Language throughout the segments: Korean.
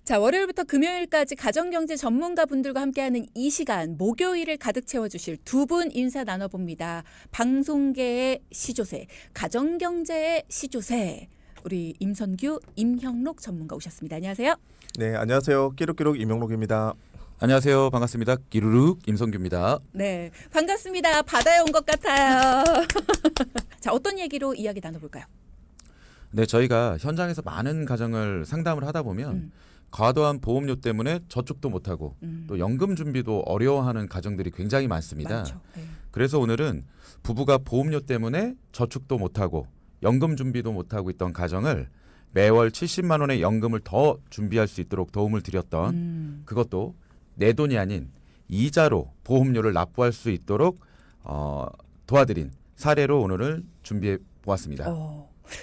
자, 월요일부터 금요일까지 가정경제 전문가분들과 함께하는 이 시간, 목요일을 가득 채워주실 두 분 인사 나눠봅니다. 방송계의 시조새, 가정경제의 시조새, 우리 임선규, 임형록 전문가 오셨습니다. 안녕하세요. 네, 안녕하세요. 끼룩끼룩 임영록입니다. 안녕하세요. 반갑습니다. 끼루룩 임성규입니다. 네, 반갑습니다. 바다에 온 것 같아요. 자, 어떤 얘기로 이야기 나눠볼까요? 네, 저희가 현장에서 많은 가정을 상담을 하다 보면 과도한 보험료 때문에 저축도 못하고 또 연금 준비도 어려워하는 가정들이 굉장히 많습니다. 많죠. 네. 그래서 오늘은 부부가 보험료 때문에 저축도 못하고 연금 준비도 못하고 있던 가정을 매월 70만 원의 연금을 더 준비할 수 있도록 도움을 드렸던 그것도 내 돈이 아닌 이자로 보험료를 납부할 수 있도록 도와드린 사례로 오늘을 준비해 보았습니다.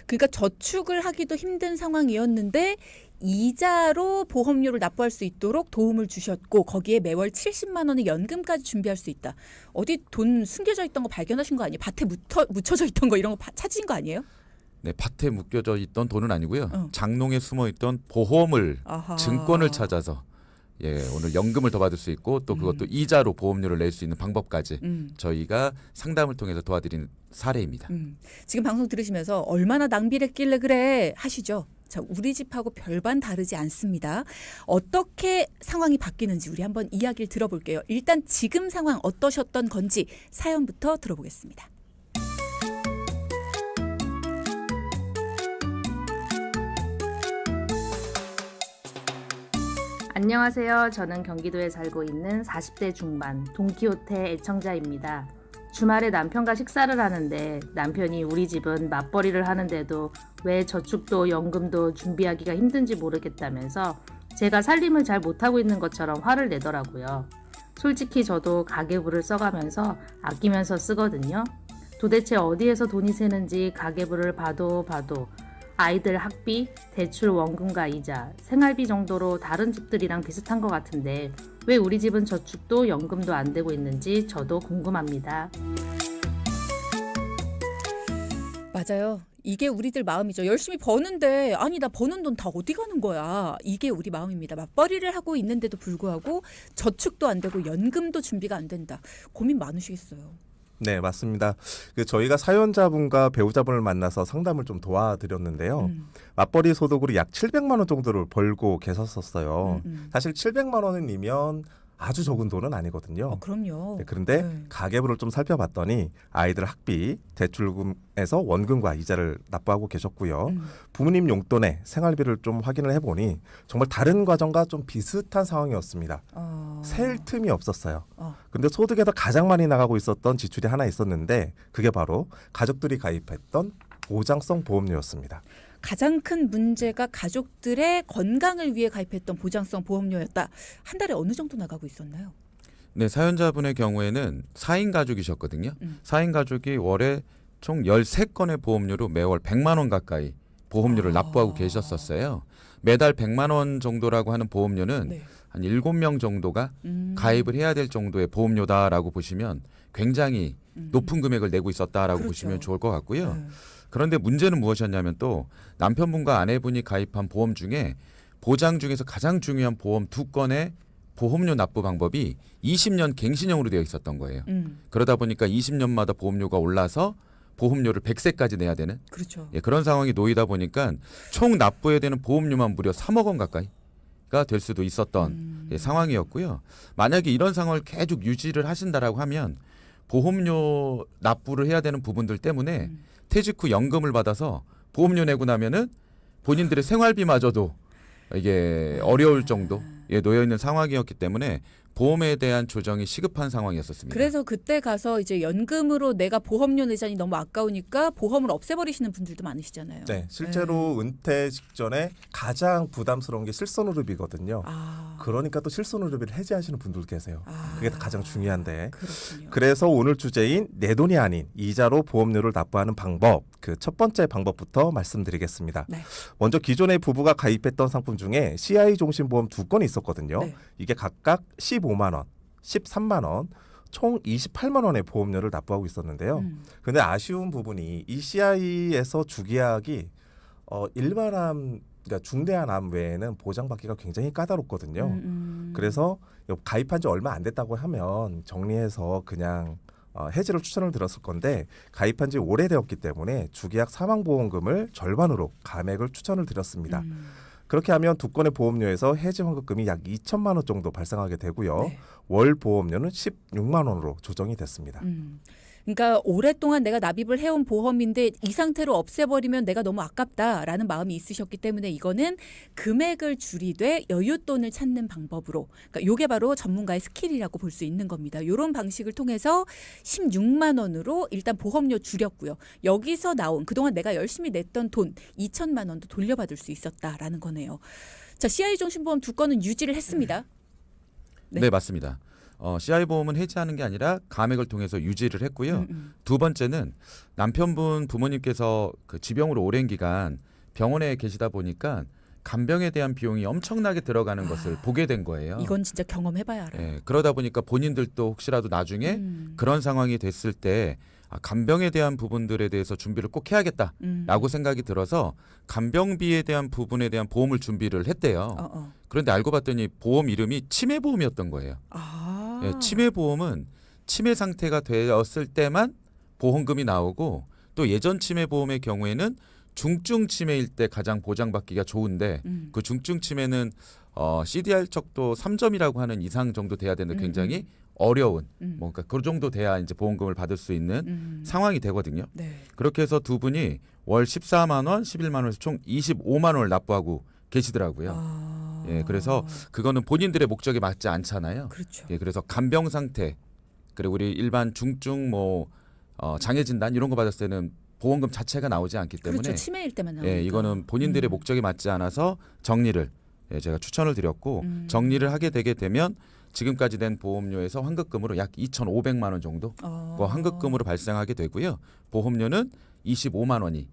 그러니까 저축을 하기도 힘든 상황이었는데 이자로 보험료를 납부할 수 있도록 도움을 주셨고 거기에 매월 70만 원의 연금까지 준비할 수 있다. 어디 돈 숨겨져 있던 거 발견하신 거 아니에요? 밭에 묻혀져 있던 거 이런 거 찾으신 거 아니에요? 네, 밭에 묶여져 있던 돈은 아니고요. 장롱에 숨어 있던 보험을 아하. 증권을 찾아서 오늘 연금을 더 받을 수 있고 또 그것도 이자로 보험료를 낼 수 있는 방법까지 저희가 상담을 통해서 도와드리는 사례입니다. 지금 방송 들으시면서 얼마나 낭비를 했길래 그래 하시죠? 자, 우리 집하고 별반 다르지 않습니다. 어떻게 상황이 바뀌는지 우리 한번 이야기를 들어볼게요. 일단 지금 상황 어떠셨던 건지 사연부터 들어보겠습니다. 안녕하세요. 저는 경기도에 살고 있는 40대 중반 돈키호테 애청자입니다. 주말에 남편과 식사를 하는데 남편이 우리 집은 맞벌이를 하는데도 왜 저축도 연금도 준비하기가 힘든지 모르겠다면서 제가 살림을 잘 못하고 있는 것처럼 화를 내더라고요. 솔직히 저도 가계부를 써가면서 아끼면서 쓰거든요. 도대체 어디에서 돈이 새는지 가계부를 봐도 아이들 학비, 대출 원금과 이자, 생활비 정도로 다른 집들이랑 비슷한 것 같은데 왜 우리 집은 저축도 연금도 안 되고 있는지 저도 궁금합니다. 맞아요. 이게 우리들 마음이죠. 열심히 버는데 아니 나 버는 돈 다 어디 가는 거야. 이게 우리 마음입니다. 맞벌이를 하고 있는데도 불구하고 저축도 안 되고 연금도 준비가 안 된다. 고민 많으시겠어요. 네, 맞습니다. 저희가 사연자분과 배우자분을 만나서 상담을 좀 도와드렸는데요. 맞벌이 소득으로 약 700만 원 정도를 벌고 계셨었어요. 사실 700만 원이면 아주 적은 돈은 아니거든요. 그럼요. 네, 그런데 가계부를 좀 살펴봤더니 아이들 학비, 대출금에서 원금과 이자를 납부하고 계셨고요. 부모님 용돈에 생활비를 좀 확인을 해보니 정말 다른 과정과 좀 비슷한 상황이었습니다. 셀 틈이 없었어요. 근데 소득에서 가장 많이 나가고 있었던 지출이 하나 있었는데 그게 바로 가족들이 가입했던 보장성 보험료였습니다. 가장 큰 문제가 가족들의 건강을 위해 가입했던 보장성 보험료였다. 한 달에 어느 정도 나가고 있었나요? 네, 사연자분의 경우에는 4인 가족이셨거든요. 4인 가족이 월에 총 13건의 보험료로 매월 100만 원 가까이 보험료를 납부하고 계셨었어요. 매달 100만 원 정도라고 하는 보험료는 한 7명 정도가 가입을 해야 될 정도의 보험료다라고 보시면 굉장히 높은 금액을 내고 있었다라고 보시면 좋을 것 같고요. 그런데 문제는 무엇이었냐면 또 남편분과 아내분이 가입한 보험 중에 보장 중에서 가장 중요한 보험 2건의 보험료 납부 방법이 20년 갱신형으로 되어 있었던 거예요. 그러다 보니까 20년마다 보험료가 올라서 보험료를 100세까지 내야 되는 그런 상황이 놓이다 보니까 총 납부해야 되는 보험료만 무려 3억 원 가까이가 될 수도 있었던 상황이었고요. 만약에 이런 상황을 계속 유지를 하신다라고 하면 보험료 납부를 해야 되는 부분들 때문에 퇴직 후 연금을 받아서 보험료 내고 나면은 본인들의 생활비마저도 이게 어려울 정도에 놓여 있는 상황이었기 때문에 보험에 대한 조정이 시급한 상황이었었습니다. 그래서 그때 가서 이제 연금으로 내가 보험료 내자니 너무 아까우니까 보험을 없애버리시는 분들도 많으시잖아요. 네, 실제로 은퇴 직전에 가장 부담스러운 게 실손의료비거든요. 그러니까 또 실손의료비를 해지하시는 분들 계세요. 그게 가장 중요한데. 그렇군요. 그래서 오늘 주제인 내 돈이 아닌 이자로 보험료를 납부하는 방법, 그 첫 번째 방법부터 말씀드리겠습니다. 먼저 기존의 부부가 가입했던 상품 중에 CI 종신보험 2건이 있었거든요. 이게 각각 15만 원, 13만 원, 총 28만 원의 보험료를 납부하고 있었는데요. 그런데 아쉬운 부분이 이 CI에서 주계약이 일반암 그러니까 중대한 암 외에는 보장받기가 굉장히 까다롭거든요. 그래서 가입한 지 얼마 안 됐다고 하면 정리해서 그냥 해지를 추천을 드렸을 건데 가입한 지 오래되었기 때문에 주계약 사망보험금을 절반으로 감액을 추천을 드렸습니다. 그렇게 하면 두 건의 보험료에서 해지 환급금이 약 2천만 원 정도 발생하게 되고요. 네. 월 보험료는 16만 원으로 조정이 됐습니다. 그러니까 오랫동안 내가 납입을 해온 보험인데 이 상태로 없애버리면 내가 너무 아깝다라는 마음이 있으셨기 때문에 이거는 금액을 줄이되 여윳돈을 찾는 방법으로, 그러니까 이게 바로 전문가의 스킬이라고 볼 수 있는 겁니다. 이런 방식을 통해서 16만 원으로 일단 보험료 줄였고요. 여기서 나온 그동안 내가 열심히 냈던 돈 2천만 원도 돌려받을 수 있었다라는 거네요. 자, CI 종신보험 두 건은 유지를 했습니다. 네. 네, 맞습니다. CI 보험은 해지하는 게 아니라 감액을 통해서 유지를 했고요. 두 번째는 남편분 부모님께서 그 지병으로 오랜 기간 병원에 계시다 보니까 간병에 대한 비용이 엄청나게 들어가는 것을 보게 된 거예요. 이건 진짜 경험해봐야 알아요. 예, 그러다 보니까 본인들도 혹시라도 나중에 그런 상황이 됐을 때 간병에 대한 부분들에 대해서 준비를 꼭 해야겠다라고 생각이 들어서 간병비에 대한 부분에 대한 보험을 준비를 했대요. 그런데 알고 봤더니 보험 이름이 치매보험이었던 거예요. 예, 치매보험은 치매 상태가 되었을 때만 보험금이 나오고 또 예전 치매보험의 경우에는 중증 치매일 때 가장 보장받기가 좋은데 그 중증 치매는 CDR 척도 3점이라고 하는 이상 정도 돼야 되는데 굉장히 어려운 뭔가 그 정도 돼야 이제 보험금을 받을 수 있는 상황이 되거든요. 네. 그렇게 해서 두 분이 월 14만 원, 11만 원에서 총 25만 원을 납부하고 계시더라고요. 예, 그래서 그거는 본인들의 목적에 맞지 않잖아요. 그렇죠. 예, 그래서 간병 상태 그리고 우리 일반 중증 장애 진단 이런 거 받았을 때는 보험금 자체가 나오지 않기 때문에 그렇죠. 치매일 때만 나오니까. 예, 이거는 본인들의 목적에 맞지 않아서 정리를 제가 추천을 드렸고 정리를 하게 되게 되면 지금까지 된 보험료에서 환급금으로 약 2,500만 원 정도 그 환급금으로 발생하게 되고요. 보험료는 25만 원이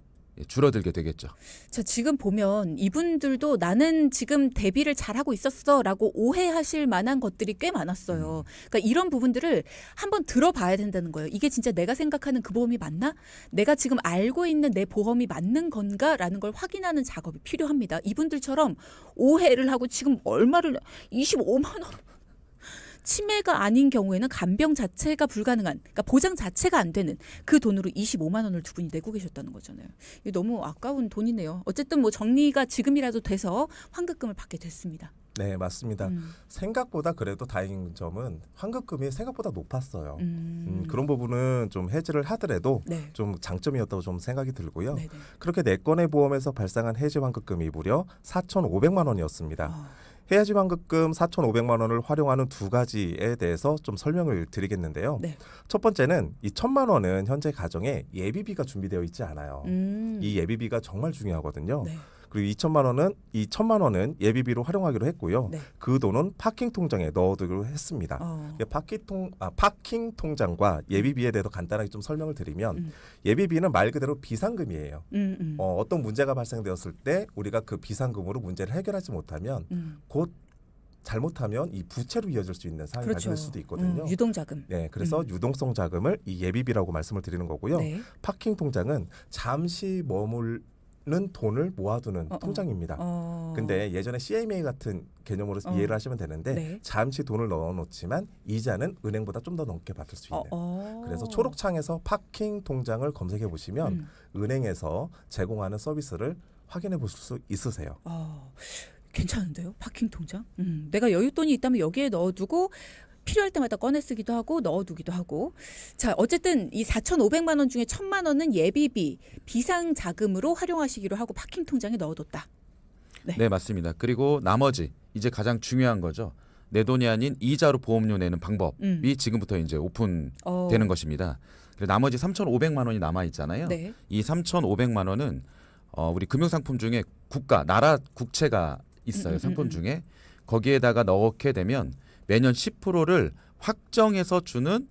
줄어들게 되겠죠. 자, 지금 보면 이분들도 나는 지금 대비를 잘하고 있었어라고 오해하실 만한 것들이 꽤 많았어요. 그러니까 이런 부분들을 한번 들어봐야 된다는 거예요. 이게 진짜 내가 생각하는 그 보험이 맞나? 내가 지금 알고 있는 내 보험이 맞는 건가라는 걸 확인하는 작업이 필요합니다. 이분들처럼 오해를 하고 지금 얼마를 25만 원 치매가 아닌 경우에는 간병 자체가 불가능한, 그러니까 보장 자체가 안 되는 그 돈으로 25만 원을 두 분이 내고 계셨다는 거잖아요. 이게 너무 아까운 돈이네요. 어쨌든 뭐 정리가 지금이라도 돼서 환급금을 받게 됐습니다. 네, 맞습니다. 생각보다 그래도 다행인 점은 환급금이 생각보다 높았어요. 그런 부분은 좀 해지를 하더라도 네. 좀 장점이었다고 좀 생각이 들고요. 네네. 그렇게 4건의 보험에서 발생한 해지 환급금이 무려 4,500만 원이었습니다. 해지 환급금 4,500만 원을 활용하는 두 가지에 대해서 좀 설명을 드리겠는데요. 네. 첫 번째는 이 1,000만 원은 현재 가정에 예비비가 준비되어 있지 않아요. 이 예비비가 정말 중요하거든요. 네. 그리고 이 1,000만 원은 예비비로 활용하기로 했고요. 네. 그 돈은 파킹 통장에 넣어두기로 했습니다. 파킹 통장과 예비비에 대해서 간단하게 좀 설명을 드리면 예비비는 말 그대로 비상금이에요. 어떤 문제가 발생되었을 때 우리가 그 비상금으로 문제를 해결하지 못하면 곧 잘못하면 이 부채로 이어질 수 있는 상황이 그렇죠. 발생할 수도 있거든요. 유동자금. 네, 그래서 유동성 자금을 이 예비비라고 말씀을 드리는 거고요. 네. 파킹 통장은 잠시 머물는 돈을 모아두는 통장입니다. 근데 예전에 CMA 같은 개념으로 이해를 하시면 되는데 네. 잠시 돈을 넣어놓지만 이자는 은행보다 좀 더 넘게 받을 수 있는. 그래서 초록창에서 파킹 통장을 검색해 보시면 은행에서 제공하는 서비스를 확인해 보실 수 있으세요. 괜찮은데요? 파킹 통장? 내가 여윳돈이 있다면 여기에 넣어두고 필요할 때마다 꺼내 쓰기도 하고 넣어두기도 하고. 자, 어쨌든 이 4,500만 원 중에 1,000만 원은 예비비, 비상자금으로 활용하시기로 하고 파킹 통장에 넣어뒀다. 네, 맞습니다. 그리고 나머지 이제 가장 중요한 거죠. 내 돈이 아닌 이자로 보험료 내는 방법이 지금부터 이제 오픈되는 것입니다. 그리고 나머지 3,500만 원이 남아 있잖아요. 네. 이 3,500만 원은 우리 금융상품 중에 나라 국채가 있어요. 상품 중에 거기에다가 넣게 되면 매년 10%를 확정해서 주는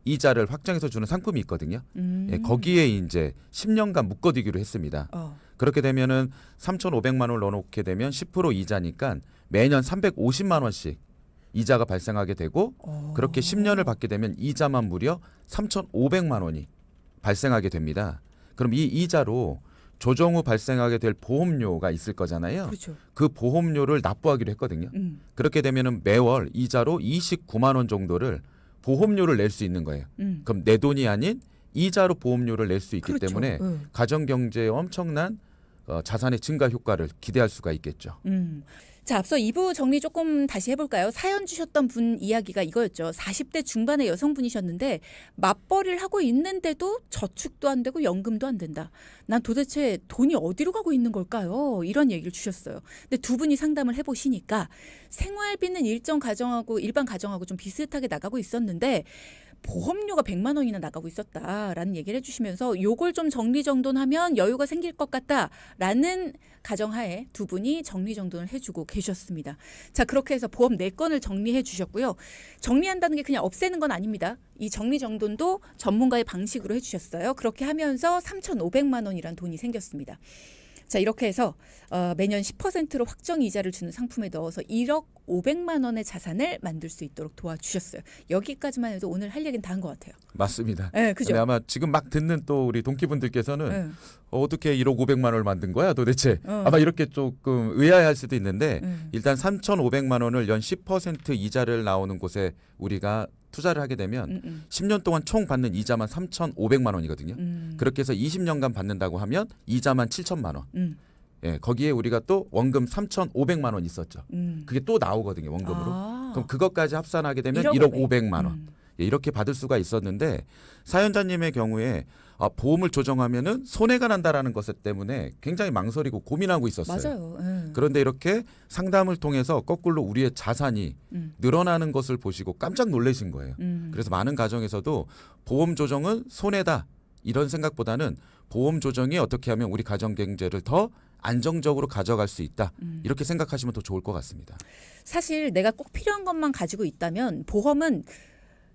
이자를 확정해서 주는 상품이 있거든요. 예, 거기에 이제 10년간 묶어두기로 했습니다. 그렇게 되면은 3,500만 원을 넣어놓게 되면 10% 이자니까 매년 350만 원씩 이자가 발생하게 되고 그렇게 10년을 받게 되면 이자만 무려 3,500만 원이 발생하게 됩니다. 그럼 이 이자로 조정 후 발생하게 될 보험료가 있을 거잖아요. 그렇죠. 그 보험료를 납부하기로 했거든요. 그렇게 되면은 매월 이자로 29만 원 정도를 보험료를 낼 수 있는 거예요. 그럼 내 돈이 아닌 이자로 보험료를 낼 수 있기 그렇죠. 때문에 가정 경제에 엄청난 자산의 증가 효과를 기대할 수가 있겠죠. 자, 앞서 2부 정리 조금 다시 해볼까요? 사연 주셨던 분 이야기가 이거였죠. 40대 중반의 여성분이셨는데 맞벌이를 하고 있는데도 저축도 안 되고 연금도 안 된다. 난 도대체 돈이 어디로 가고 있는 걸까요? 이런 얘기를 주셨어요. 근데 두 분이 상담을 해보시니까 생활비는 일반 가정하고 좀 비슷하게 나가고 있었는데 보험료가 100만 원이나 나가고 있었다라는 얘기를 해주시면서 요걸 좀 정리정돈하면 여유가 생길 것 같다라는 가정하에 두 분이 정리정돈을 해주고 계셨습니다. 자, 그렇게 해서 보험 4건을 정리해 주셨고요. 정리한다는 게 그냥 없애는 건 아닙니다. 이 정리정돈도 전문가의 방식으로 해주셨어요. 그렇게 하면서 3,500만 원이란 돈이 생겼습니다. 자, 이렇게 해서 매년 10%로 확정 이자를 주는 상품에 넣어서 1억 500만 원의 자산을 만들 수 있도록 도와주셨어요. 여기까지만 해도 오늘 할 얘기는 다 한 것 같아요. 맞습니다. 네, 그죠? 근데 아마 지금 막 듣는 또 우리 동기분들께서는 네. 어떻게 1억 500만 원을 만든 거야 도대체? 아마 이렇게 조금 의아해할 수도 있는데 일단 3,500만 원을 연 10% 이자를 나오는 곳에 우리가 투자를 하게 되면 10년 동안 총 받는 이자만 3,500만 원이거든요. 그렇게 해서 20년간 받는다고 하면 이자만 7천만 원. 예, 거기에 우리가 또 원금 3,500만 원 있었죠. 그게 또 나오거든요, 원금으로. 그럼 그것까지 합산하게 되면 1억 500만 원. 예, 이렇게 받을 수가 있었는데 사연자님의 경우에 보험을 조정하면은 손해가 난다라는 것 때문에 굉장히 망설이고 고민하고 있었어요. 맞아요. 네. 그런데 이렇게 상담을 통해서 거꾸로 우리의 자산이 늘어나는 것을 보시고 깜짝 놀라신 거예요. 그래서 많은 가정에서도 보험 조정은 손해다 이런 생각보다는 보험 조정이 어떻게 하면 우리 가정 경제를 더 안정적으로 가져갈 수 있다. 이렇게 생각하시면 더 좋을 것 같습니다. 사실 내가 꼭 필요한 것만 가지고 있다면 보험은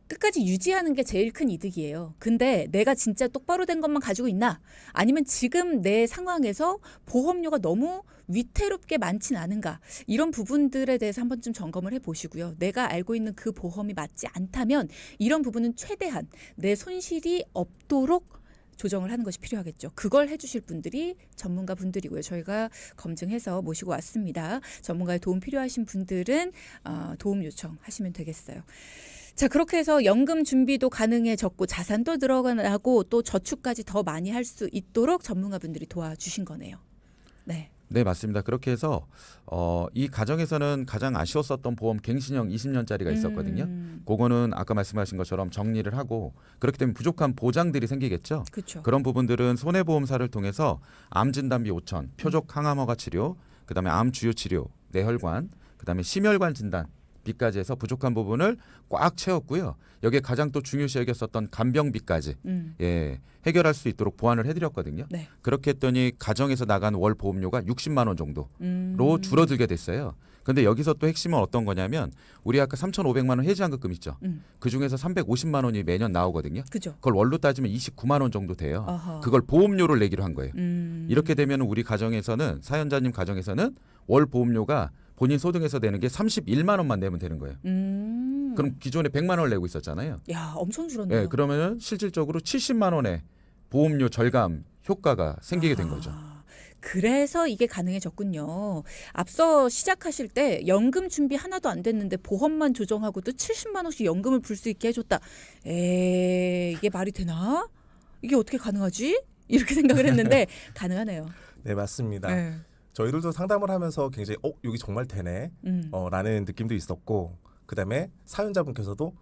끝까지 유지하는 게 제일 큰 이득이에요. 근데 내가 진짜 똑바로 된 것만 가지고 있나? 아니면 지금 내 상황에서 보험료가 너무 위태롭게 많진 않은가? 이런 부분들에 대해서 한 번쯤 점검을 해보시고요. 내가 알고 있는 그 보험이 맞지 않다면 이런 부분은 최대한 내 손실이 없도록 조정을 하는 것이 필요하겠죠. 그걸 해주실 분들이 전문가 분들이고요. 저희가 검증해서 모시고 왔습니다. 전문가의 도움 필요하신 분들은 도움 요청하시면 되겠어요. 자, 그렇게 해서 연금 준비도 가능해졌고 자산도 늘어나고 또 저축까지 더 많이 할 수 있도록 전문가분들이 도와주신 거네요. 네. 네, 맞습니다. 그렇게 해서 이 가정에서는 가장 아쉬웠었던 보험 갱신형 20년짜리가 있었거든요. 그거는 아까 말씀하신 것처럼 정리를 하고 그렇기 때문에 부족한 보장들이 생기겠죠. 그렇죠. 그런 부분들은 손해보험사를 통해서 암 진단비 5천, 표적 항암허가 치료, 그다음에 암 주요 치료, 뇌혈관, 그다음에 심혈관 진단 비까지 해서 부족한 부분을 꽉 채웠고요. 여기에 가장 또 중요시 여겼었던 간병비까지 예, 해결할 수 있도록 보완을 해드렸거든요. 네. 그렇게 했더니 가정에서 나간 월 보험료가 60만 원 정도로 줄어들게 됐어요. 그런데 여기서 또 핵심은 어떤 거냐면 우리 아까 3,500만 원 해지환급금 있죠. 그중에서 350만 원이 매년 나오거든요. 그죠. 그걸 월로 따지면 29만 원 정도 돼요. 어허. 그걸 보험료를 내기로 한 거예요. 이렇게 되면 우리 가정에서는 사연자님 가정에서는 월 보험료가 본인 소득에서 내는 게 31만 원만 내면 되는 거예요. 그럼 기존에 100만 원을 내고 있었잖아요. 야, 엄청 줄었네요. 네, 그러면은 실질적으로 70만 원의 보험료 절감 효과가 생기게 된 거죠. 그래서 이게 가능해졌군요. 앞서 시작하실 때 연금 준비 하나도 안 됐는데 보험만 조정하고도 70만 원씩 연금을 불 수 있게 해줬다. 이게 말이 되나? 이게 어떻게 가능하지? 이렇게 생각을 했는데 가능하네요. 네, 맞습니다. 네. 저희들도 상담을 하면서 굉장히 여기 정말 되네 라는 느낌도 있었고 그다음에 사연자분께서도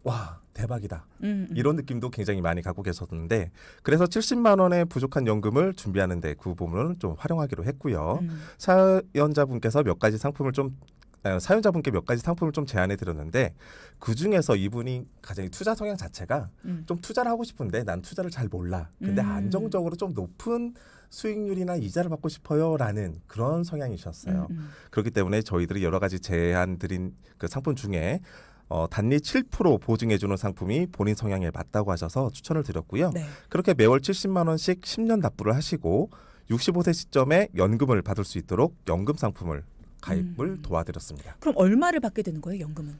와 대박이다 이런 느낌도 굉장히 많이 갖고 계셨는데 그래서 70만 원의 부족한 연금을 준비하는데 그 부분을 좀 활용하기로 했고요. 사연자분께서 사연자분께 몇 가지 상품을 좀 제안해 드렸는데 그 중에서 이분이 가장 투자 성향 자체가 좀 투자를 하고 싶은데 난 투자를 잘 몰라. 근데 안정적으로 좀 높은 수익률이나 이자를 받고 싶어요라는 그런 성향이셨어요. 그렇기 때문에 저희들이 여러 가지 제안 드린 그 상품 중에 단리 7% 보증해주는 상품이 본인 성향에 맞다고 하셔서 추천을 드렸고요. 네. 그렇게 매월 70만 원씩 10년 납부를 하시고 65세 시점에 연금을 받을 수 있도록 연금 상품을 가입을 도와드렸습니다. 그럼 얼마를 받게 되는 거예요, 연금은?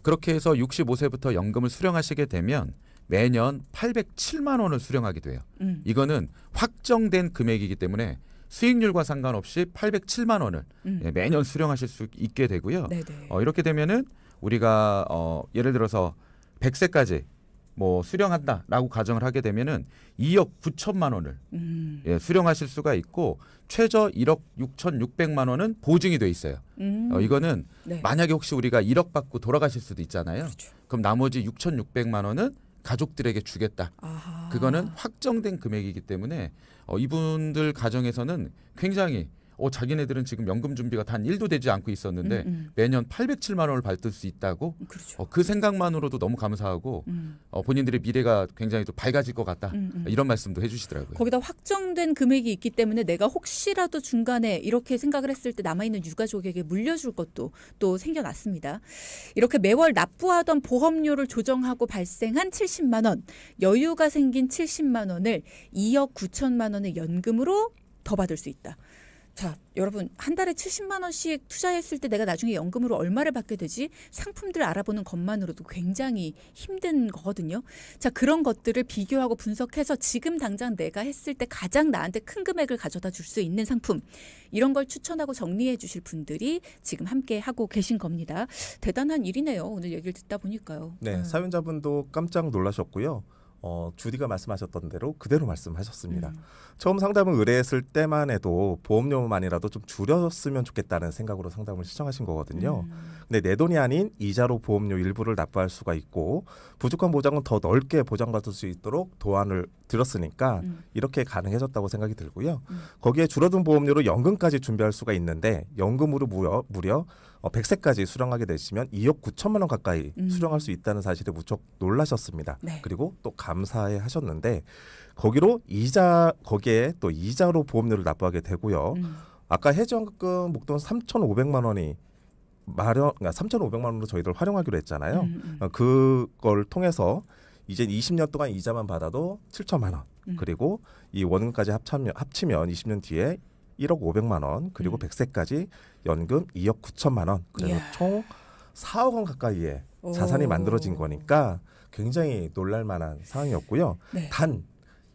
그렇게 해서 65세부터 연금을 수령하시게 되면 매년 807만 원을 수령하게 돼요. 음. 이거는 확정된 금액이기 때문에 수익률과 상관없이 807만 원을 예, 매년 수령하실 수 있게 되고요. 네네. 이렇게 되면은 우리가 예를 들어서 100세까지 뭐 수령한다라고 가정을 하게 되면은 2억 9천만 원을 예, 수령하실 수가 있고 최저 1억 6,600만 원은 보증이 돼 있어요. 이거는 네. 만약에 혹시 우리가 1억 받고 돌아가실 수도 있잖아요. 그렇죠. 그럼 나머지 6,600만 원은 가족들에게 주겠다. 아하. 그거는 확정된 금액이기 때문에 이분들 가정에서는 굉장히 자기네들은 지금 연금 준비가 단 1도 되지 않고 있었는데 매년 807만 원을 받을 수 있다고 그렇죠. 그 생각만으로도 너무 감사하고 본인들의 미래가 굉장히 또 밝아질 것 같다. 이런 말씀도 해주시더라고요. 거기다 확정된 금액이 있기 때문에 내가 혹시라도 중간에 이렇게 생각을 했을 때 남아있는 유가족에게 물려줄 것도 또 생겨났습니다. 이렇게 매월 납부하던 보험료를 조정하고 발생한 70만 원, 여유가 생긴 70만 원을 2억 9천만 원의 연금으로 더 받을 수 있다. 자, 여러분 한 달에 70만 원씩 투자했을 때 내가 나중에 연금으로 얼마를 받게 되지? 상품들 알아보는 것만으로도 굉장히 힘든 거거든요. 자, 그런 것들을 비교하고 분석해서 지금 당장 내가 했을 때 가장 나한테 큰 금액을 가져다 줄 수 있는 상품 이런 걸 추천하고 정리해 주실 분들이 지금 함께 하고 계신 겁니다. 대단한 일이네요. 오늘 얘기를 듣다 보니까요. 네, 사연자분도 깜짝 놀라셨고요. 주디가 말씀하셨던 대로 그대로 말씀하셨습니다. 처음 상담을 의뢰했을 때만 해도 보험료만이라도 좀 줄였으면 좋겠다는 생각으로 상담을 신청하신 거거든요. 근데 내 돈이 아닌 이자로 보험료 일부를 납부할 수가 있고 부족한 보장은 더 넓게 보장받을 수 있도록 도안을 드렸으니까 이렇게 가능해졌다고 생각이 들고요. 거기에 줄어든 보험료로 연금까지 준비할 수가 있는데 연금으로 무려 100세까지 수령하게 되시면 2억 9천만 원 가까이 수령할 수 있다는 사실에 무척 놀라셨습니다. 네. 그리고 또 감사해 하셨는데 거기에 또 이자로 보험료를 납부하게 되고요. 아까 해지원금 목돈 3,500만 원이 그러니까 3,500만 원으로 저희들 활용하기로 했잖아요. 그걸 통해서 이제 20년 동안 이자만 받아도 7천만 원. 그리고 이 원금까지 합치면 20년 뒤에 1억 500만 원 그리고 100세까지 연금 2억 9천만 원 그래서 이야. 총 4억 원 가까이의 오. 자산이 만들어진 거니까 굉장히 놀랄만한 상황이었고요. 네. 단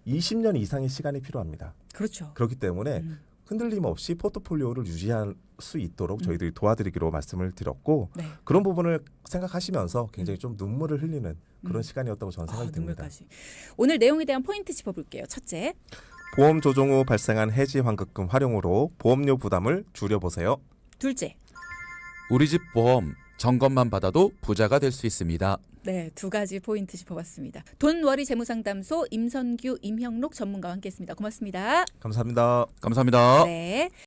20년 이상의 시간이 필요합니다. 그렇죠. 그렇기 때문에 흔들림 없이 포트폴리오를 유지할 수 있도록 저희들이 도와드리기로 말씀을 드렸고 네. 그런 부분을 생각하시면서 굉장히 좀 눈물을 흘리는 그런 시간이었다고 저는 생각이 듭니다. 눈물까지. 오늘 내용에 대한 포인트 짚어볼게요. 첫째, 보험 조정 후 발생한 해지 환급금 활용으로 보험료 부담을 줄여보세요. 둘째, 우리 집 보험 점검만 받아도 부자가 될 수 있습니다. 네, 두 가지 포인트 짚어봤습니다. 돈워리 재무상담소 임선규, 임형록 전문가와 함께했습니다. 고맙습니다. 감사합니다. 감사합니다. 네.